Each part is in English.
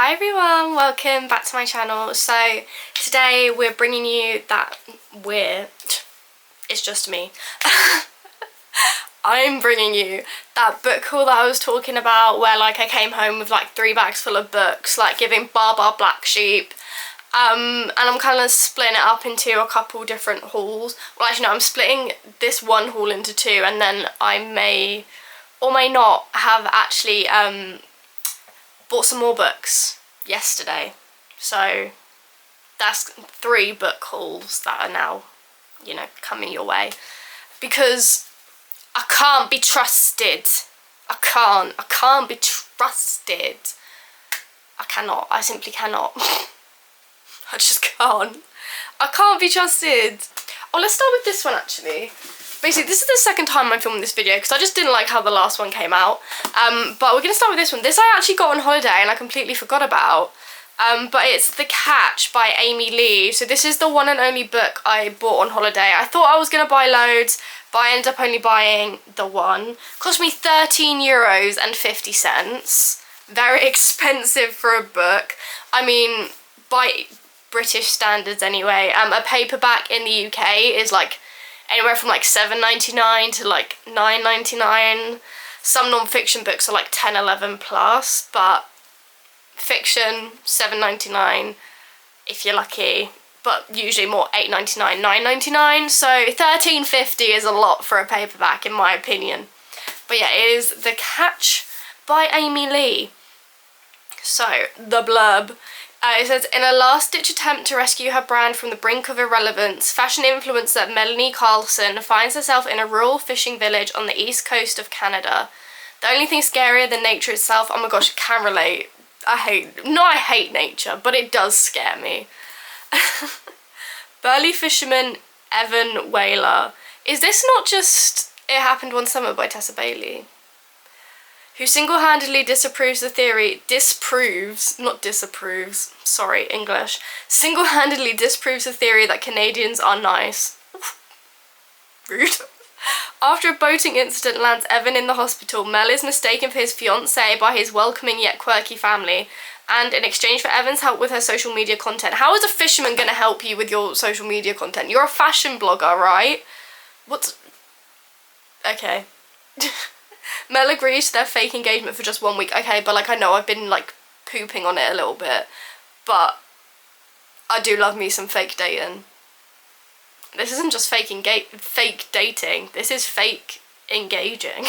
Hi everyone, welcome back to my channel. So today we're bringing you it's just me. I'm bringing you that book haul that I was talking about, where like I came home with like 3 bags full of books, like giving Baba Black Sheep. And I'm kind of splitting it up into a couple different hauls. Well, actually no, I'm splitting this one haul into 2, and then I may or may not have actually bought some more books yesterday. So that's 3 book hauls that are now, you know, coming your way. Because I can't be trusted. I can't be trusted. I cannot. I simply cannot. I just can't. I can't be trusted. Oh, let's start with this one actually. Basically, this is the second time I'm filming this video because I just didn't like how the last one came out. But we're going to start with this one. This I actually got on holiday and I completely forgot about. But it's The Catch by Amy Lee. So this is the one and only book I bought on holiday. I thought I was going to buy loads, but I ended up only buying the one. It cost me €13.50. Very expensive for a book. I mean, by British standards anyway. A paperback in the UK is like anywhere from like $7.99 to like $9.99. Some non-fiction books are like 10, 11 plus, but fiction $7.99 if you're lucky, but usually more $8.99, $9.99. So $13.50 is a lot for a paperback in my opinion. But yeah, it is The Catch by Amy Lee. So the blurb. It says, in a last-ditch attempt to rescue her brand from the brink of irrelevance, fashion influencer Melanie Carlson finds herself in a rural fishing village on the east coast of Canada. The only thing scarier than nature itself, oh my gosh, I can relate. I hate nature, but it does scare me. Burly fisherman Evan Whaler. Is this not just It Happened One Summer by Tessa Bailey? Who single-handedly single-handedly disproves the theory that Canadians are nice. Rude. After a boating incident lands Evan in the hospital, Mel is mistaken for his fiancé by his welcoming yet quirky family, and in exchange for Evan's help with her social media content. How is a fisherman going to help you with your social media content? You're a fashion blogger, right? What's... Okay. Mel agrees to their fake engagement for just 1 week. Okay, but like I know I've been like pooping on it a little bit, but I do love me some fake dating. This isn't just fake dating, this is fake engaging.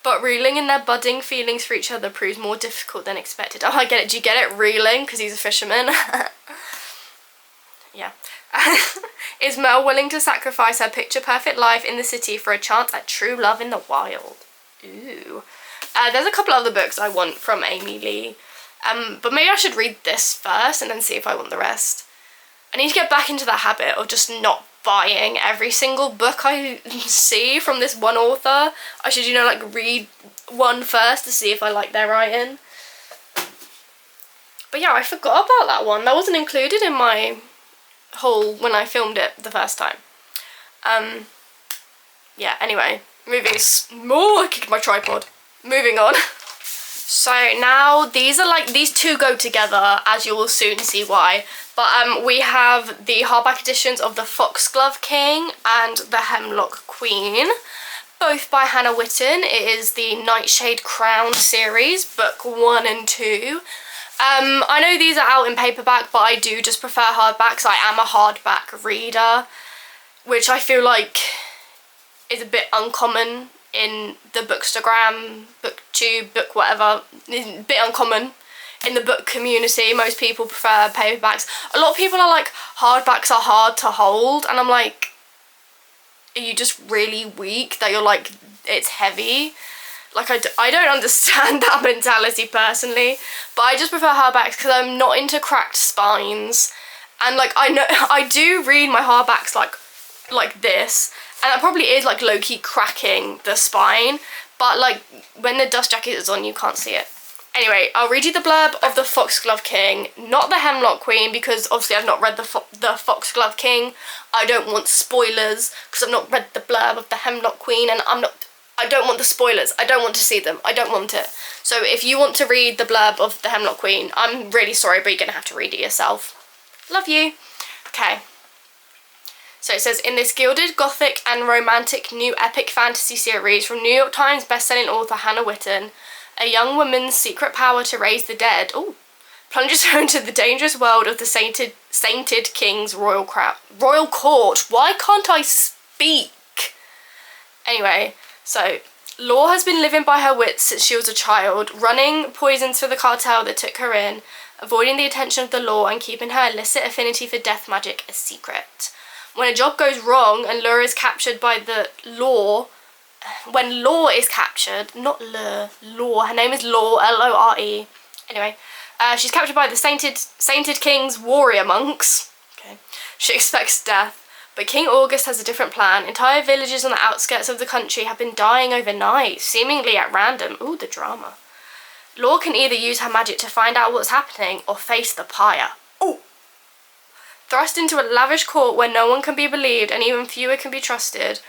But reeling in their budding feelings for each other proves more difficult than expected. Oh, I get it. Do you get it? Reeling, because he's a fisherman. Yeah. Is Mel willing to sacrifice her picture-perfect life in the city for a chance at true love in the wild? Ooh. There's a couple other books I want from Amy Lee. But maybe I should read this first and then see if I want the rest. I need to get back into the habit of just not buying every single book I see from this one author. I should, you know, like read one first to see if I like their writing. But yeah, I forgot about that one. That wasn't included in my haul when I filmed it the first time. Yeah, anyway, I kicked my tripod. Moving on. So now these two go together, as you will soon see why. But we have the hardback editions of The Foxglove King and The Hemlock Queen, both by Hannah Witten. It is the Nightshade Crown series, book 1 and 2. I know these are out in paperback, but I do just prefer hardbacks. I am a hardback reader, which I feel like is a bit uncommon in the bookstagram, booktube, book whatever. It's a bit uncommon in the book community. Most people prefer paperbacks. A lot of people are like, hardbacks are hard to hold, and I'm like, are you just really weak that you're like, it's heavy? Like, I don't understand that mentality personally, but I just prefer hardbacks because I'm not into cracked spines. And like, I know I do read my hardbacks like this, and that probably is like low-key cracking the spine, but like when the dust jacket is on, you can't see it. Anyway, I'll read you the blurb of The Foxglove King, not The Hemlock Queen, because obviously I've not read the Foxglove King. I don't want spoilers because I've not read the blurb of The Hemlock Queen, and I'm not I don't want the spoilers. I don't want to see them. I don't want it. So if you want to read the blurb of The Hemlock Queen, I'm really sorry, but you're going to have to read it yourself. Love you. Okay. So it says, in this gilded, gothic and romantic new epic fantasy series from New York Times bestselling author Hannah Witten, a young woman's secret power to raise the dead plunges her into the dangerous world of the sainted king's royal court. Why can't I speak? Anyway, so Law has been living by her wits since she was a child, running poisons for the cartel that took her in, avoiding the attention of the law and keeping her illicit affinity for death magic a secret. When a job goes wrong and Law is captured by the law, when Law is captured, not Law, her name is Law, L-O-R-E. Anyway, she's captured by the sainted king's warrior monks. Okay. She expects death, but King August has a different plan. Entire villages on the outskirts of the country have been dying overnight, seemingly at random. Ooh, the drama. Law can either use her magic to find out what's happening or face the pyre. Ooh! Thrust into a lavish court where no one can be believed and even fewer can be trusted,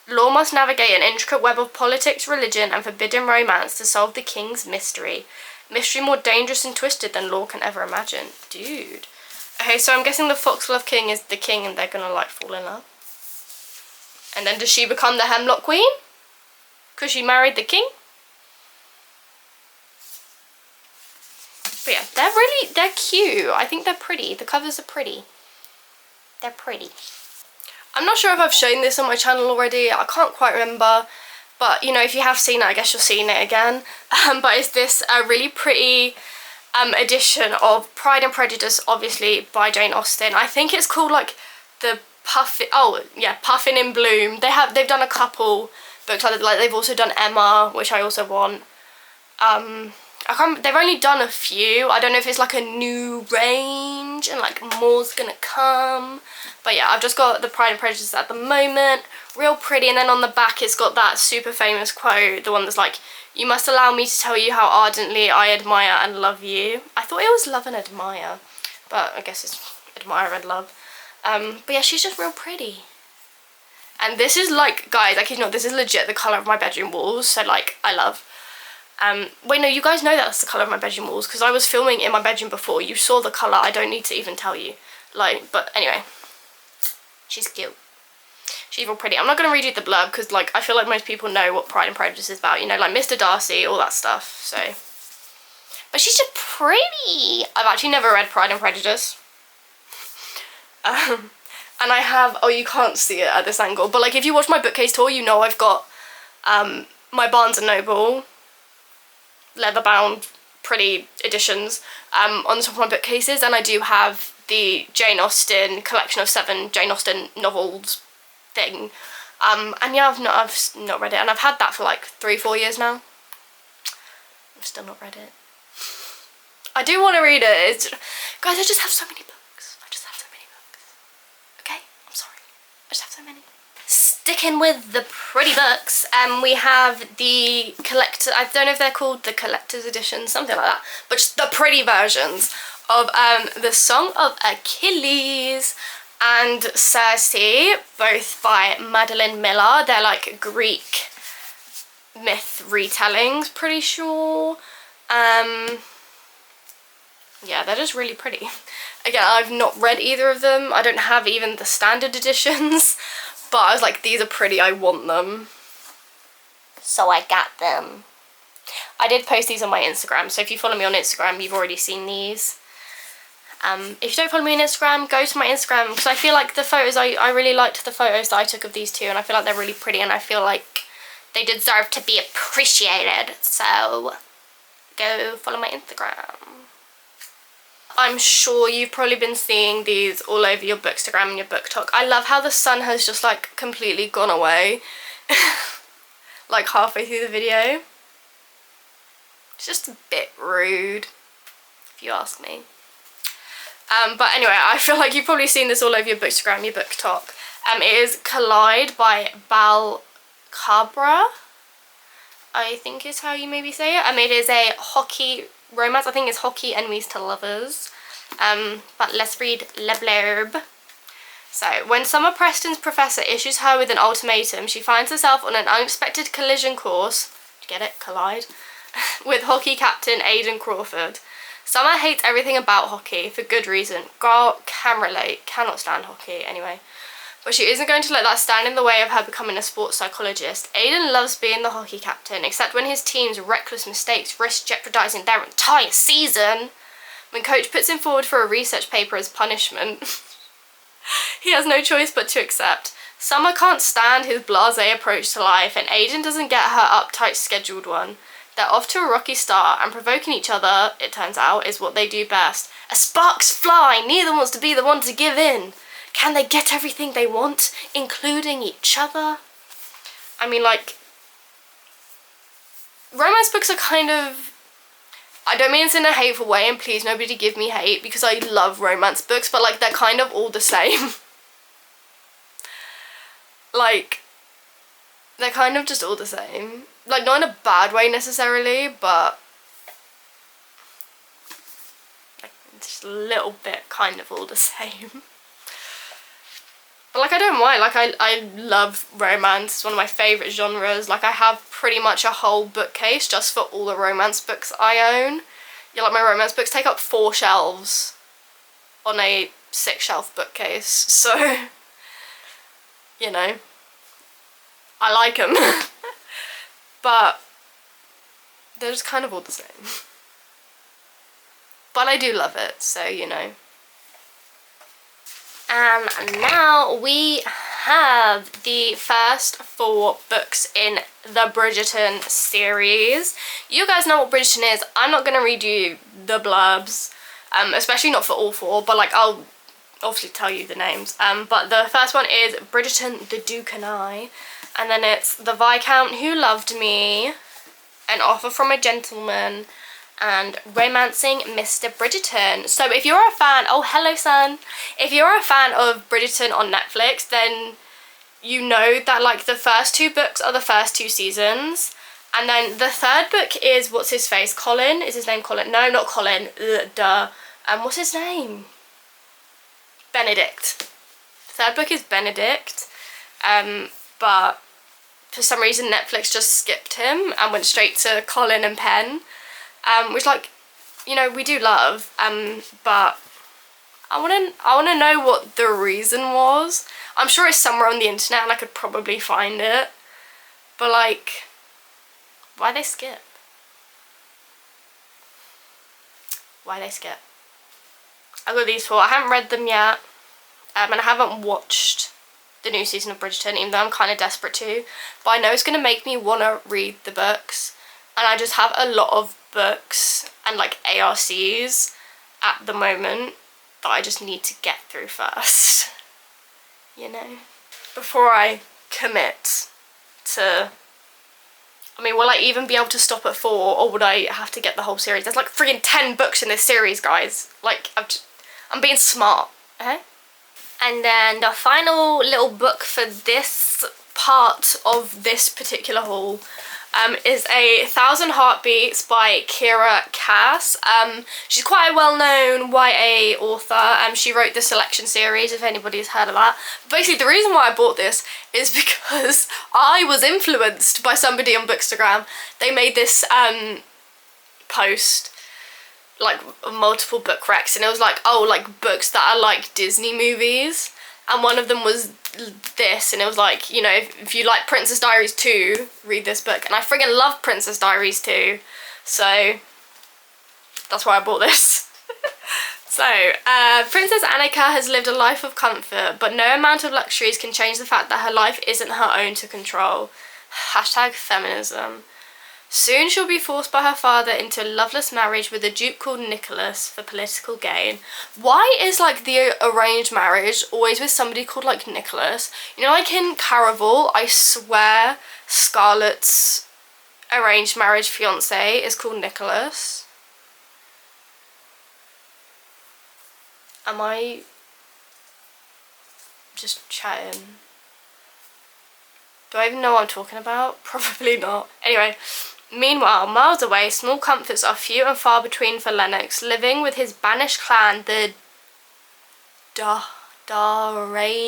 Law must navigate an intricate web of politics, religion, and forbidden romance to solve the king's mystery. Mystery more dangerous and twisted than Law can ever imagine. Dude. Okay, so I'm guessing the Foxglove King is the king and they're gonna, like, fall in love. And then does she become the Hemlock Queen? Because she married the king? But yeah, they're cute. I think they're pretty. The covers are pretty. They're pretty. I'm not sure if I've shown this on my channel already. I can't quite remember. But, you know, if you have seen it, I guess you're seeing it again. But it's this really pretty edition of Pride and Prejudice, obviously, by Jane Austen. I think it's called, like, the Puffin... Oh, yeah, Puffin in Bloom. They've done a couple books like that. Like, they've also done Emma, which I also want. They've only done a few. I don't know if it's like a new range and like more's gonna come. But yeah, I've just got the Pride and Prejudice at the moment. Real pretty. And then on the back it's got that super famous quote. The one that's like, you must allow me to tell you how ardently I admire and love you. I thought it was love and admire. But I guess it's admire and love. But yeah, she's just real pretty. And this is like, guys, I kid you not, this is legit the colour of my bedroom walls. So like, I love... wait, no, you guys know that's the colour of my bedroom walls because I was filming in my bedroom before. You saw the colour, I don't need to even tell you. Like, but anyway, she's cute. She's real pretty. I'm not going to read you the blurb because, like, I feel like most people know what Pride and Prejudice is about. You know, like Mr. Darcy, all that stuff, so. But she's just pretty. I've actually never read Pride and Prejudice. And I have, oh, you can't see it at this angle, but, like, if you watch my bookcase tour, you know I've got my Barnes & Noble leather-bound pretty editions on the top of my bookcases, and I do have the Jane Austen collection of 7 Jane Austen novels thing, and yeah, I've not read it, and I've had that for like 3-4 years now. I've still not read it. I do want to read it. Guys, I just have so many books. I just have so many books. Okay, I'm sorry. I just have so many. Sticking with the pretty books, we have the collector, I don't know if they're called the collector's edition, something like that, but just the pretty versions of the Song of Achilles and Circe, both by Madeline Miller. They're like Greek myth retellings, pretty sure. Yeah, they're just really pretty. Again, I've not read either of them. I don't have even the standard editions. But I was like, these are pretty, I want them. So I got them. I did post these on my Instagram, so if you follow me on Instagram, you've already seen these. If you don't follow me on Instagram, go to my Instagram, because I feel like the photos, I really liked the photos that I took of these two, and I feel like they're really pretty, and I feel like they deserve to be appreciated. So, go follow my Instagram. I'm sure you've probably been seeing these all over your Bookstagram and your BookTok. I love how the sun has just like completely gone away. Like halfway through the video. It's just a bit rude, if you ask me. But anyway, I feel like you've probably seen this all over your Bookstagram, your BookTok. It is Collide by Bal Cabra, I think is how you maybe say it. It is a hockey romance. I think it's hockey enemies to lovers. But let's read le blurb. So, when Summer Preston's professor issues her with an ultimatum, she finds herself on an unexpected collision course, get it, collide, with hockey captain Aidan Crawford. Summer hates everything about hockey, for good reason. Girl can relate, cannot stand hockey anyway. But she isn't going to let that stand in the way of her becoming a sports psychologist. Aidan loves being the hockey captain, except when his team's reckless mistakes risk jeopardising their entire season. When coach puts him forward for a research paper as punishment, he has no choice but to accept. Summer can't stand his blasé approach to life, and Aidan doesn't get her uptight scheduled one. They're off to a rocky start, and provoking each other, it turns out, is what they do best. As sparks fly, neither wants to be the one to give in. Can they get everything they want, including each other? I mean, like, romance books are kind of, I don't mean it's in a hateful way, and please nobody give me hate, because I love romance books, but like, they're kind of all the same. Like, they're kind of just all the same. Like, not in a bad way necessarily, but like, just a little bit kind of all the same. But like, I don't mind. Like, I love romance. It's one of my favourite genres. Like, I have pretty much a whole bookcase just for all the romance books I own. Yeah, like, my romance books take up 4 shelves on a 6-shelf bookcase. So, you know, I like them. But they're just kind of all the same. But I do love it, so, you know. And now we have the first 4 books in the Bridgerton series. You guys know what Bridgerton is. I'm not going to read you the blurbs, especially not for all 4, but like, I'll obviously tell you the names. But the first one is Bridgerton, the Duke and I, and then it's The Viscount Who Loved Me, An Offer from a Gentleman, and Romancing Mr. Bridgerton. So if you're a fan, oh hello son, if you're a fan of Bridgerton on Netflix, then you know that like the first 2 books are the first 2 seasons, and then the 3rd book is, what's his face, Colin? Is his name Colin? No, not Colin, duh. What's his name? Benedict. 3rd book is Benedict, but for some reason Netflix just skipped him and went straight to Colin and Pen. Which, like, you know, we do love, but I wanna know what the reason was. I'm sure it's somewhere on the internet and I could probably find it, but like, why they skip? Why they skip? I've got these 4. I haven't read them yet, and I haven't watched the new season of Bridgerton, even though I'm kind of desperate to, but I know it's gonna make me wanna read the books, and I just have a lot of books and like ARCs at the moment that I just need to get through first, you know, before I commit to, I mean, will I even be able to stop at 4, or would I have to get the whole series? There's like freaking 10 books in this series, guys. Like, I'm being smart, okay? And then the final little book for this part of this particular haul is A 1,000 Heartbeats by Kira Cass. She's quite a well-known YA author. She wrote the Selection series, if anybody's heard of that. But basically, the reason why I bought this is because I was influenced by somebody on Bookstagram. They made this post, like, multiple book recs, and it was like, oh, like, books that are like Disney movies. And one of them was this, and it was like, you know, if you like Princess Diaries 2, read this book. And I friggin' love Princess Diaries 2, so that's why I bought this. So, Princess Annika has lived a life of comfort, but no amount of luxuries can change the fact that her life isn't her own to control. Hashtag feminism. Soon she'll be forced by her father into a loveless marriage with a duke called Nicholas for political gain. Why is, like, the arranged marriage always with somebody called, like, Nicholas? You know, like in Caraval, I swear Scarlett's arranged marriage fiance is called Nicholas. Am I just chatting? Do I even know what I'm talking about? Probably not. Anyway. Meanwhile, miles away, small comforts are few and far between for Lennox, living with his banished clan, the Daranians.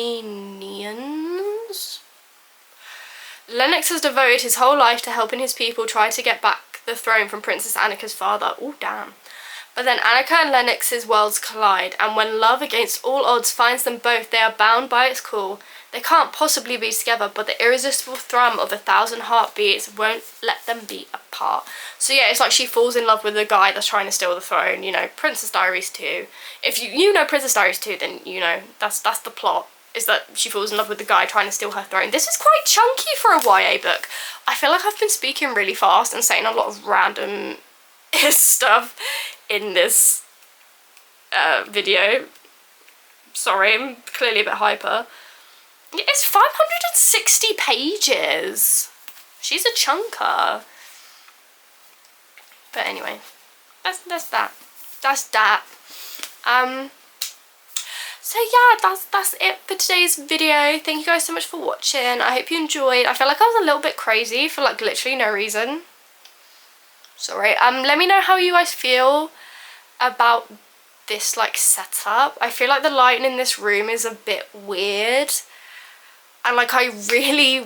Lennox has devoted his whole life to helping his people try to get back the throne from Princess Annika's father. Oh, damn. But then Annika and Lennox's worlds collide, and when love against all odds finds them both, they are bound by its call. They can't possibly be together, but the irresistible thrum of 1,000 heartbeats won't let them be apart. So yeah, it's like she falls in love with the guy that's trying to steal the throne, you know, Princess Diaries 2. If you know Princess Diaries 2, then you know, that's the plot, is that she falls in love with the guy trying to steal her throne. This is quite chunky for a YA book. I feel like I've been speaking really fast and saying a lot of random stuff in this video. Sorry, I'm clearly a bit hyper. It's 560 pages. She's a chunker. But anyway, that's that. That's that. So yeah, that's it for today's video. Thank you guys so much for watching. I hope you enjoyed. I feel like I was a little bit crazy for like literally no reason. Sorry. Let me know how you guys feel about this like setup. I feel like the lighting in this room is a bit weird. And like I really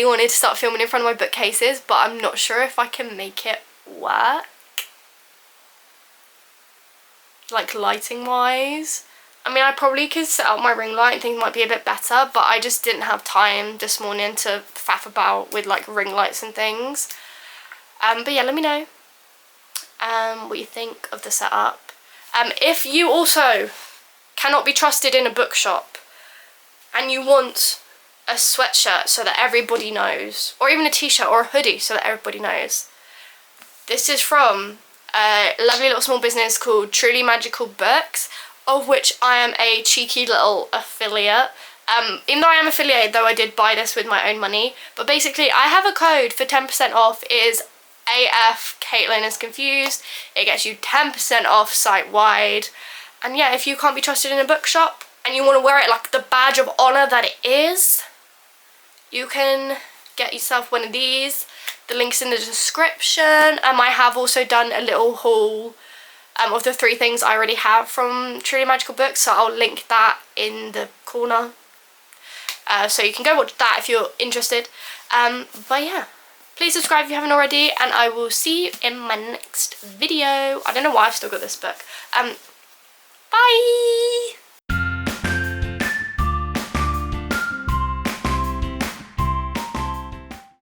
wanted to start filming in front of my bookcases, but I'm not sure if I can make it work. Like lighting wise. I mean, I probably could set up my ring light and things might be a bit better, but I just didn't have time this morning to faff about with like ring lights and things. But yeah, let me know what you think of the setup. If you also cannot be trusted in a bookshop and you want a sweatshirt so that everybody knows, or even a t-shirt or a hoodie so that everybody knows, this is from a lovely little small business called Truly Magical Books, of which I am a cheeky little affiliate. Even though I am affiliated, though, I did buy this with my own money. But basically, I have a code for 10% off. It is AF Caitlin is confused. It gets you 10% off site-wide. And yeah, if you can't be trusted in a bookshop and you want to wear it like the badge of honour that it is, you can get yourself one of these. The link's in the description. I have also done a little haul of the 3 things I already have from Truly Magical Books, so I'll link that in the corner. So you can go watch that if you're interested. But yeah, please subscribe if you haven't already, and I will see you in my next video. I don't know why I've still got this book. Bye!